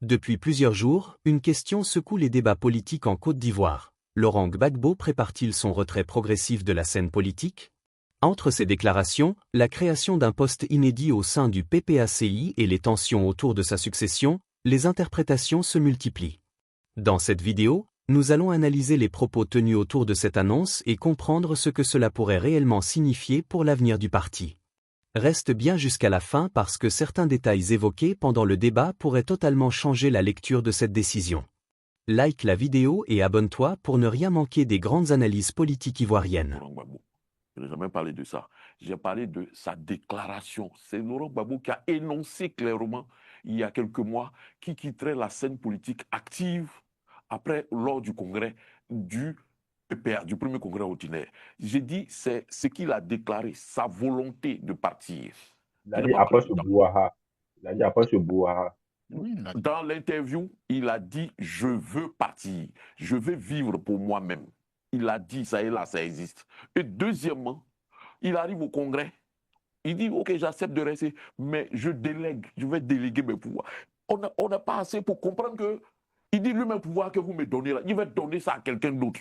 Depuis plusieurs jours, une question secoue les débats politiques en Côte d'Ivoire. Laurent Gbagbo prépare-t-il son retrait progressif de la scène politique? Entre ces déclarations, la création d'un poste inédit au sein du PPACI et les tensions autour de sa succession, les interprétations se multiplient. Dans cette vidéo, nous allons analyser les propos tenus autour de cette annonce et comprendre ce que cela pourrait réellement signifier pour l'avenir du parti. Reste bien jusqu'à la fin parce que certains détails évoqués pendant le débat pourraient totalement changer la lecture de cette décision. Like la vidéo et abonne-toi pour ne rien manquer des grandes analyses politiques ivoiriennes. Je n'ai jamais parlé de ça. J'ai parlé de sa déclaration. C'est Laurent Gbagbo qui a énoncé clairement, il y a quelques mois, qu'il quitterait la scène politique active après, lors du congrès du PPA, du premier congrès ordinaire. J'ai dit, c'est ce qu'il a déclaré, sa volonté de partir. Il a dit après ce brouhaha. Il a dit après ce brouhaha. Dans l'interview, il a dit « Je veux partir, je veux vivre pour moi-même ». Il a dit, ça est là, ça existe. Et deuxièmement, il arrive au congrès, il dit « Ok, j'accepte de rester, mais je délègue, je vais déléguer mes pouvoirs ». On n'a pas assez pour comprendre que, il dit lui-même pouvoir que vous me donnez là, il va donner ça à quelqu'un d'autre.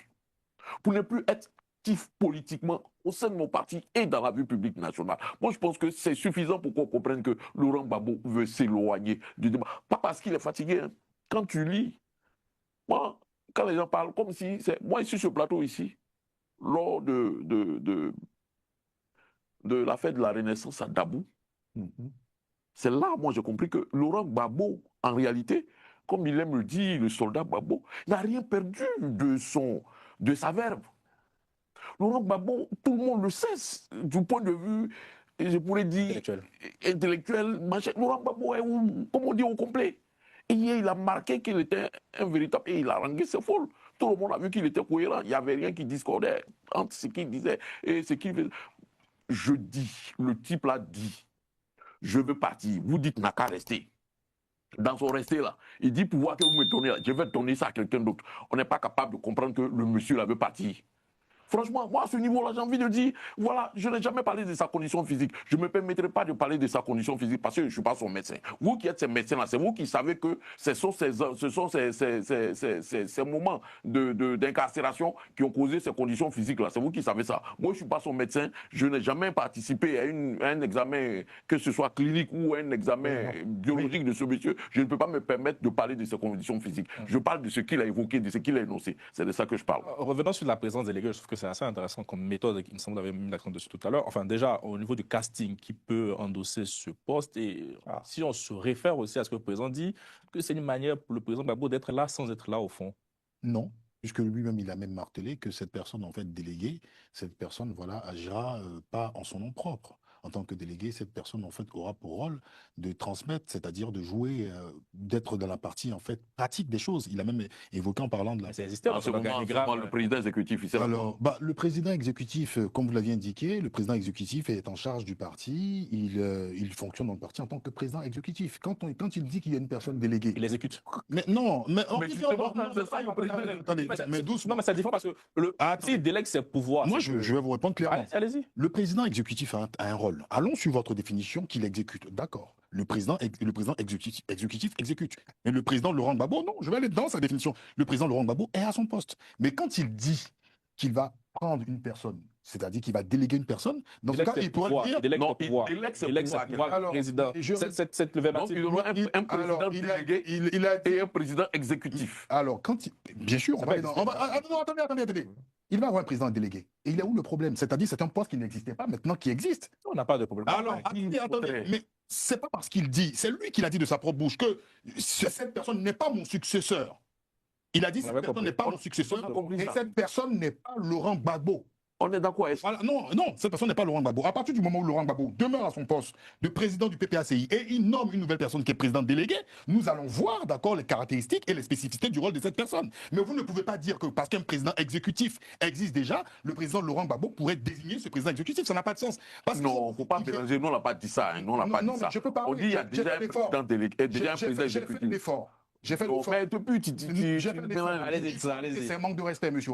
Pour ne plus être actif politiquement au sein de mon parti et dans la vie publique nationale. Moi, je pense que c'est suffisant pour qu'on comprenne que Laurent Gbagbo veut s'éloigner du débat. Pas parce qu'il est fatigué. Hein. Quand tu lis, moi, quand les gens parlent, comme si c'est... Moi, ici, sur ce plateau, ici, lors de la fête de la Renaissance à Dabou, c'est là, moi, j'ai compris que Laurent Gbagbo, en réalité, comme il aime le dire, le soldat Gbagbo, n'a rien perdu de sa verve. Laurent Gbagbo, tout le monde le sait, du point de vue, je pourrais dire, intellectuel. Laurent Gbagbo est, comme on dit, au complet. Et il a marqué qu'il était un véritable... Et il a rangé ses foules. Tout le monde a vu qu'il était cohérent. Il n'y avait rien qui discordait entre ce qu'il disait et ce qu'il faisait. Je dis, le type l'a dit, je veux partir. Vous dites n'a qu'à rester. Dans son rester là, il dit pouvoir que vous me donnez là, je vais donner ça à quelqu'un d'autre. On n'est pas capable de comprendre que le monsieur là veut partir. Franchement, moi, à ce niveau-là, j'ai envie de dire, voilà, je n'ai jamais parlé de sa condition physique. Je ne me permettrai pas de parler de sa condition physique parce que je ne suis pas son médecin. Vous qui êtes ces médecins-là, c'est vous qui savez que ce sont ces moments d'incarcération qui ont causé ces conditions physiques-là. C'est vous qui savez ça. Moi, je ne suis pas son médecin. Je n'ai jamais participé à un examen, que ce soit clinique ou un examen biologique de ce monsieur. Je ne peux pas me permettre de parler de ses conditions physiques. Je parle de ce qu'il a évoqué, de ce qu'il a énoncé. C'est de ça que je parle. Revenons sur la présence déléguée, je trouve que c'est assez intéressant comme méthode, il me semble que vous avez mis l'accent dessus tout à l'heure. Enfin, déjà, au niveau du casting, qui peut endosser ce poste, et si on se réfère aussi à ce que le président dit, que c'est une manière pour le président Gbagbo d'être là sans être là au fond. Non, puisque lui-même, il a même martelé que cette personne, en fait, déléguée, cette personne, voilà, agira pas en son nom propre. En tant que délégué, cette personne, en fait, aura pour rôle de transmettre, c'est-à-dire de jouer, d'être dans la partie, en fait, pratique des choses. Il a même évoqué en parlant de la... C'est existé, le président exécutif, il sait. Alors, le président exécutif, comme vous l'aviez indiqué, le président exécutif est en charge du parti, il fonctionne dans le parti en tant que président exécutif. Quand il dit qu'il y a une personne déléguée... Il exécute. Mais non, mais... Attendez, mais doucement. Non, mais ça dépend parce que le parti délègue ses pouvoirs. Moi, je vais vous répondre clairement. Allez-y. Le président exécutif a un rôle. Allons sur votre définition qu'il exécute. D'accord. Le président exécutif exécute. Mais le président Laurent Gbagbo, non, je vais aller dans sa définition. Le président Laurent Gbagbo est à son poste. Mais quand il dit qu'il va prendre une personne, c'est-à-dire qu'il va déléguer une personne, dans ce cas, il pourrait dire... Il délègue ses pouvoirs. Alors, président. Cette levée donc, il aura un président délégué et un président exécutif. Alors, quand il... Bien sûr, on va... Attendez. Il va avoir un président délégué. Et il est où le problème? C'est-à-dire c'est un poste qui n'existait pas, maintenant qui existe. On n'a pas de problème. Alors, attendez, mais c'est pas parce qu'il dit, c'est lui qui l'a dit de sa propre bouche, que cette personne n'est pas mon successeur. Il a dit cette personne n'est pas mon successeur, et cette personne n'est pas Laurent Gbagbo. On est d'accord. Voilà, non, cette personne n'est pas Laurent Gbagbo. À partir du moment où Laurent Gbagbo demeure à son poste de président du PPACI et il nomme une nouvelle personne qui est président délégué, nous allons voir, d'accord, les caractéristiques et les spécificités du rôle de cette personne. Mais vous ne pouvez pas dire que parce qu'un président exécutif existe déjà, le président Laurent Gbagbo pourrait désigner ce président exécutif. Ça n'a pas de sens. Non, il ne faut pas mélanger. Nous, on n'a pas dit ça. Nous, on n'a pas dit ça. Je peux pas. On dit qu'il y a déjà un président délégué, déjà un président exécutif. J'ai fait l'effort. J'ai fait l'effort. Mais depuis, allez-y, c'est un manque de respect, monsieur.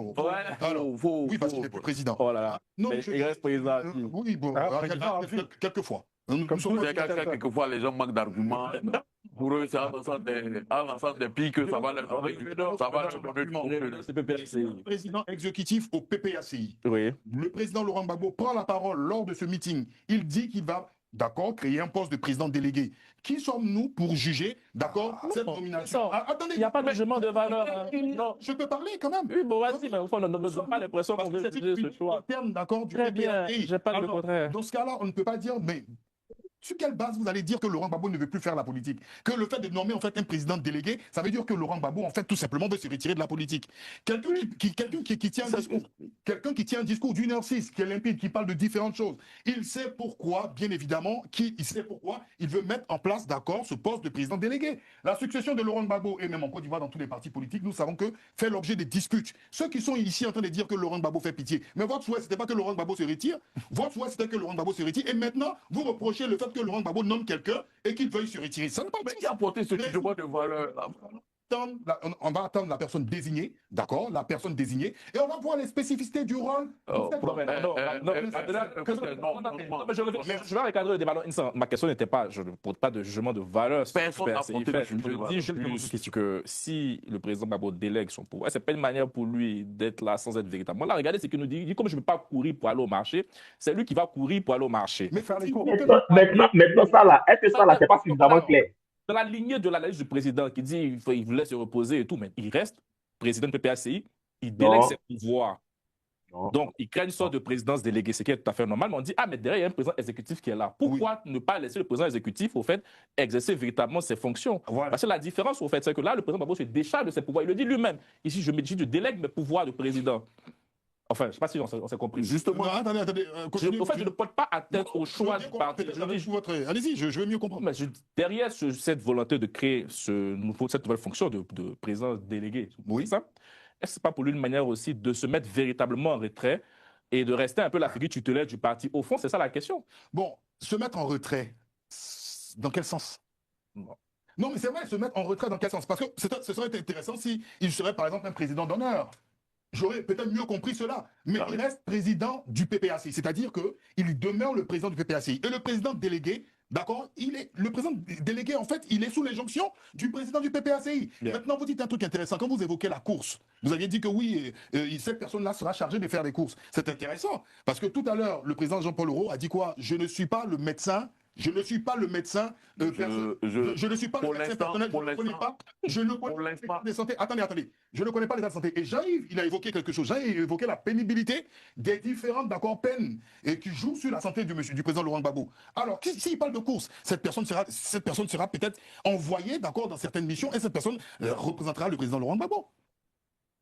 Alors, oui, parce qu'il est plus président. Oh là là. Non, il reste président. Oui, bon, quelquefois. Nous sommes Quelquefois, les gens manquent d'arguments. Pour eux, c'est un ensemble des pays que ça va leur donner. Ça va leur donner. le président exécutif au PPACI. Oui. Le président Laurent Gbagbo prend la parole lors de ce meeting. Il dit qu'il va, d'accord, créer un poste de président délégué. Qui sommes-nous pour juger, d'accord, cette nomination? Attendez, il n'y a pas de jugement de valeur. Non, je peux parler quand même. Oui, bon, vas-y, mais au fond, on ne donne pas l'impression qu'on veut juger ce choix. Terme, d'accord, du Très bien, PPACI. je pas le contraire. Dans ce cas-là, on ne peut pas dire, mais sur quelle base vous allez dire que Laurent Gbagbo ne veut plus faire la politique? Que le fait de nommer en fait un président délégué, ça veut dire que Laurent Gbagbo en fait tout simplement veut se retirer de la politique. Quelqu'un qui tient un discours d'1h06, qui est limpide, qui parle de différentes choses, il sait pourquoi, bien évidemment, il sait pourquoi il veut mettre en place, d'accord, ce poste de président délégué. La succession de Laurent Gbagbo, et même en Côte d'Ivoire dans tous les partis politiques, nous savons que fait l'objet de disputes. Ceux qui sont ici en train de dire que Laurent Gbagbo fait pitié, mais votre souhait, c'était pas que Laurent Gbagbo se retire, votre souhait, c'était que Laurent Gbagbo se retire, et maintenant, vous reprochez le fait que Laurent Gbagbo nomme quelqu'un et qu'il veuille se retirer. Ça ne pas. Mais qui a porté ce jugement de valeur là? On va attendre la personne désignée, d'accord, la personne désignée, et on va voir les spécificités du rôle. Je vais recadrer le débat. Ma question n'était pas, je ne porte pas de jugement de valeur. Personne n'a porté de jugement de valeur. Je dis que si le président Gbagbo délègue son pouvoir, c'est pas une manière pour lui d'être là sans être véritablement là. Regardez ce qu'il nous dit. Il dit comme je ne peux pas courir pour aller au marché, c'est lui qui va courir pour aller au marché. Mais faire les cours. Maintenant, ça là, est-ce que ça là, c'est pas suffisamment clair? Dans la lignée de l'analyse du président qui dit qu'il voulait se reposer et tout, mais il reste président du PPACI, il délègue ses pouvoirs. Non. Donc, il crée une sorte de présidence déléguée, ce qui est tout à fait normal. Mais on dit, ah, mais derrière, il y a un président exécutif qui est là. Pourquoi ne pas laisser le président exécutif, au fait, exercer véritablement ses fonctions? Voilà. Parce que la différence, au fait, c'est que là, le président Gbagbo se décharge de ses pouvoirs. Il le dit lui-même. Ici, je délègue mes pouvoirs de président. Enfin, je ne sais pas si on s'est compris. Justement, attendez. En fait, je ne porte pas atteinte au choix du parti. Allez-y, je veux mieux comprendre. Mais derrière cette volonté de créer cette nouvelle fonction de président délégué, est-ce que ce n'est pas pour lui une manière aussi de se mettre véritablement en retrait et de rester un peu la figure tutélaire du parti? Au fond, c'est ça la question. Bon, se mettre en retrait, dans quel sens? Non, mais c'est vrai, se mettre en retrait dans quel sens? Parce que ce serait intéressant s'il serait, par exemple, un président d'honneur. J'aurais peut-être mieux compris cela. Mais il reste président du PPACI, c'est-à-dire qu'il demeure le président du PPACI. Et le président délégué, d'accord, le président délégué, en fait, il est sous l'injonction du président du PPACI. Bien. Maintenant, vous dites un truc intéressant. Quand vous évoquez la course, vous aviez dit que oui, cette personne-là sera chargée de faire les courses. C'est intéressant. Parce que tout à l'heure, le président Jean-Paul Aureau a dit quoi? Je ne suis pas le médecin. Je ne suis pas le médecin. Je ne suis pas le médecin personnel. Je ne connais pas l'état de santé. Attendez. Je ne connais pas l'état de santé. Et Jean-Yves, il a évoqué quelque chose. Jean-Yves a évoqué la pénibilité des différentes peines et qui jouent sur la santé du président Laurent Gbagbo. Alors, s'il parle de course, cette personne sera peut-être envoyée, d'accord, dans certaines missions et cette personne représentera le président Laurent Gbagbo.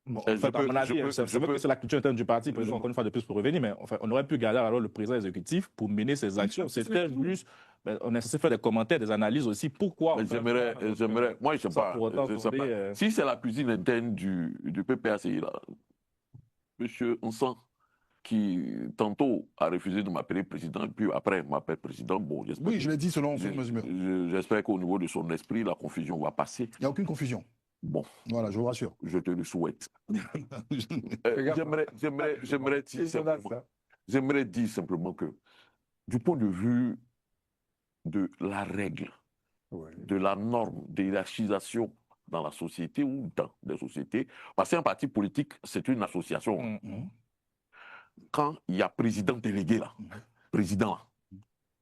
Bon, en fait, à mon avis, je veux que c'est la culture interne du parti, encore une fois de plus pour revenir, mais enfin, on aurait pu garder alors le président exécutif pour mener ses actions. C'était juste, on est censé faire des commentaires, des analyses aussi. Pourquoi? J'aimerais, moi je ne sais pas. Si c'est la cuisine interne du PPACI, là, monsieur Onsan, qui tantôt a refusé de m'appeler président, puis après m'appelle président, bon, j'espère. Oui, je l'ai dit selon son mesure. J'espère qu'au niveau de son esprit, la confusion va passer. Il n'y a aucune confusion. Bon. Voilà, je vous rassure. Je te le souhaite. J'aimerais dire simplement que, du point de vue de la règle, de la norme, de hiérarchisation dans la société ou dans des sociétés, parce qu'un parti politique, c'est une association. Quand il y a président délégué là, président,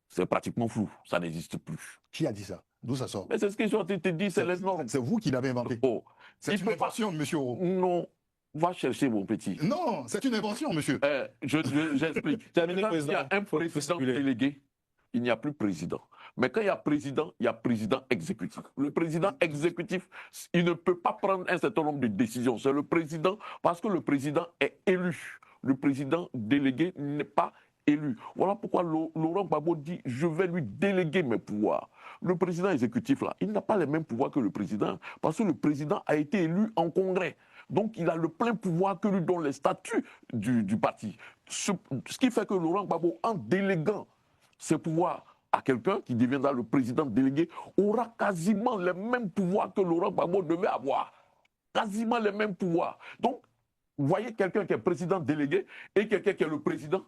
c'est pratiquement flou, ça n'existe plus. Qui a dit ça? D'où ça sort? Mais c'est ce que je suis en train de te dire, c'est les normes. C'est vous qui l'avez inventé. Oh. C'est une invention, monsieur Aureau. Non, va chercher mon petit. Non, c'est une invention, monsieur. J'explique. Quand il y a un président délégué, il n'y a plus président. Mais quand il y a président exécutif. Le président exécutif, il ne peut pas prendre un certain nombre de décisions. C'est le président, parce que le président est élu. Le président délégué n'est pas élu. Voilà pourquoi Laurent Gbagbo dit « je vais lui déléguer mes pouvoirs ». Le président exécutif, là, il n'a pas les mêmes pouvoirs que le président, parce que le président a été élu en congrès. Donc, il a le plein pouvoir que lui donnent les statuts du parti. Ce qui fait que Laurent Gbagbo, en déléguant ses pouvoirs à quelqu'un qui deviendra le président délégué, aura quasiment les mêmes pouvoirs que Laurent Gbagbo devait avoir. Quasiment les mêmes pouvoirs. Donc, vous voyez quelqu'un qui est président délégué et quelqu'un qui est le président,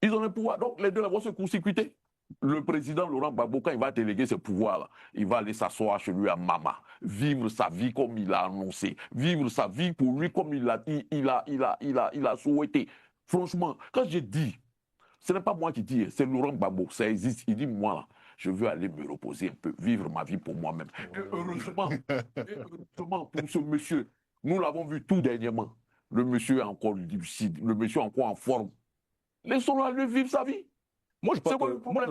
ils ont le pouvoir. Donc, les deux vont se consécuter. Le président Laurent Gbagbo, quand il va déléguer ses pouvoirs, il va aller s'asseoir chez lui à Mama, vivre sa vie comme il a annoncé, vivre sa vie pour lui comme il a souhaité. Franchement, quand je dis, ce n'est pas moi qui dis, c'est Laurent Gbagbo, ça existe. Il dit, moi, là, je veux aller me reposer un peu, vivre ma vie pour moi-même. Et heureusement pour ce monsieur, nous l'avons vu tout dernièrement. Le monsieur est encore lucide, le monsieur est encore en forme. Laissons-le vivre sa vie. Moi, je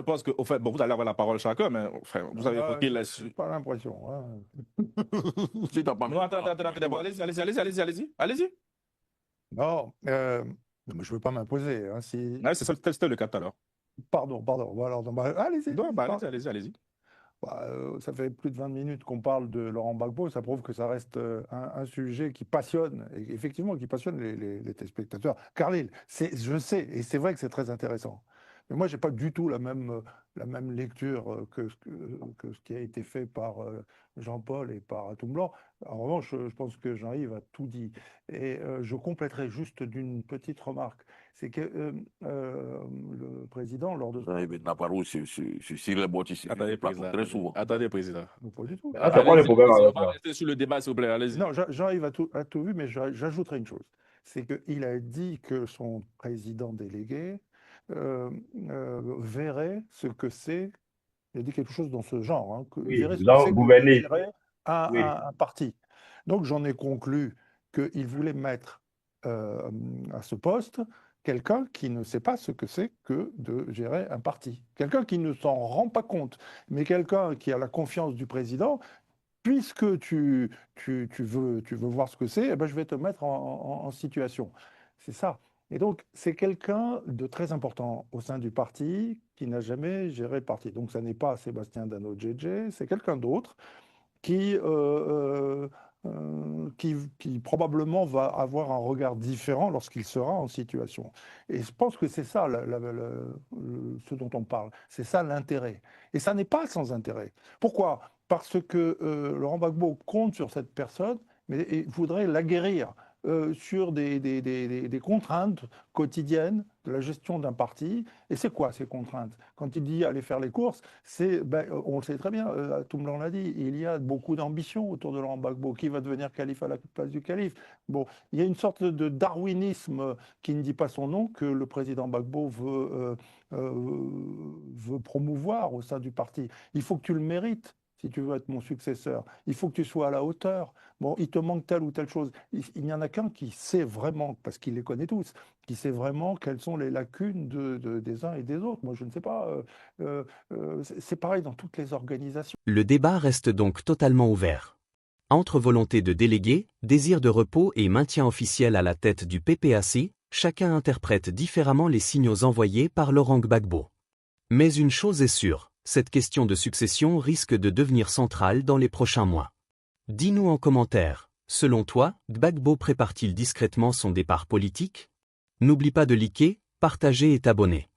pense que, au fait, bon, vous allez avoir la parole chacun, mais enfin, vous avez évoqué là-dessus. Pas l'impression. Hein. Si t'as pas Non, attends, allez-y. Non, mais je ne veux pas m'imposer. Hein, si... Ah, c'était le cas tout à l'heure. Pardon. Bon, alors, allez-y. Non, allez-y. Bah, ça fait plus de 20 minutes qu'on parle de Laurent Gbagbo, ça prouve que ça reste un sujet qui passionne, et effectivement qui passionne les téléspectateurs. Carlyle, je sais, et c'est vrai que c'est très intéressant. Mais moi, je n'ai pas du tout la même lecture que ce qui a été fait par Jean-Paul et par Atout Blanc. En revanche, je pense que Jean-Yves a tout dit. Et je compléterai juste d'une petite remarque. C'est que le président, lors de... Jean-Yves Navarro, c'est Cyril Botti, Attendez, président. très souvent. Attendez, président. Non, pas du tout. Ah, c'est quoi le problème On avec va ça? rester sur le débat, s'il vous plaît, allez-y. Non, Jean-Yves a tout vu, mais j'ajouterai une chose. C'est qu'il a dit que son président délégué verrait ce que c'est, il a dit quelque chose dans ce genre, hein, Oui, verrait ce que genre c'est que gouverner. gérer Oui. un parti. Donc j'en ai conclu qu'il voulait mettre à ce poste quelqu'un qui ne sait pas ce que c'est que de gérer un parti. Quelqu'un qui ne s'en rend pas compte, mais quelqu'un qui a la confiance du président. Puisque tu veux voir ce que c'est, eh ben, je vais te mettre en situation. C'est ça. Et donc, c'est quelqu'un de très important au sein du parti qui n'a jamais géré le parti. Donc, ça n'est pas Sébastien Dano-Djedje, c'est quelqu'un d'autre qui probablement va avoir un regard différent lorsqu'il sera en situation. Et je pense que c'est ça ce dont on parle. C'est ça l'intérêt. Et ça n'est pas sans intérêt. Pourquoi ? Parce que Laurent Gbagbo compte sur cette personne, mais il voudrait l'aguerrir sur des contraintes quotidiennes de la gestion d'un parti. Et c'est quoi ces contraintes? Quand il dit aller faire les courses, on le sait très bien, Atout Blanc l'a dit, il y a beaucoup d'ambition autour de Laurent Gbagbo. Qui va devenir calife à la place du calife? Bon, il y a une sorte de darwinisme qui ne dit pas son nom que le président Gbagbo veut promouvoir au sein du parti. Il faut que tu le mérites. Si tu veux être mon successeur, il faut que tu sois à la hauteur. Bon, il te manque telle ou telle chose. Il n'y en a qu'un qui sait vraiment, parce qu'il les connaît tous, qui sait vraiment quelles sont les lacunes des uns et des autres. Moi, je ne sais pas. C'est pareil dans toutes les organisations. Le débat reste donc totalement ouvert. Entre volonté de déléguer, désir de repos et maintien officiel à la tête du PPAC, chacun interprète différemment les signaux envoyés par Laurent Gbagbo. Mais une chose est sûre. Cette question de succession risque de devenir centrale dans les prochains mois. Dis-nous en commentaire, selon toi, Gbagbo prépare-t-il discrètement son départ politique? N'oublie pas de liker, partager et t'abonner.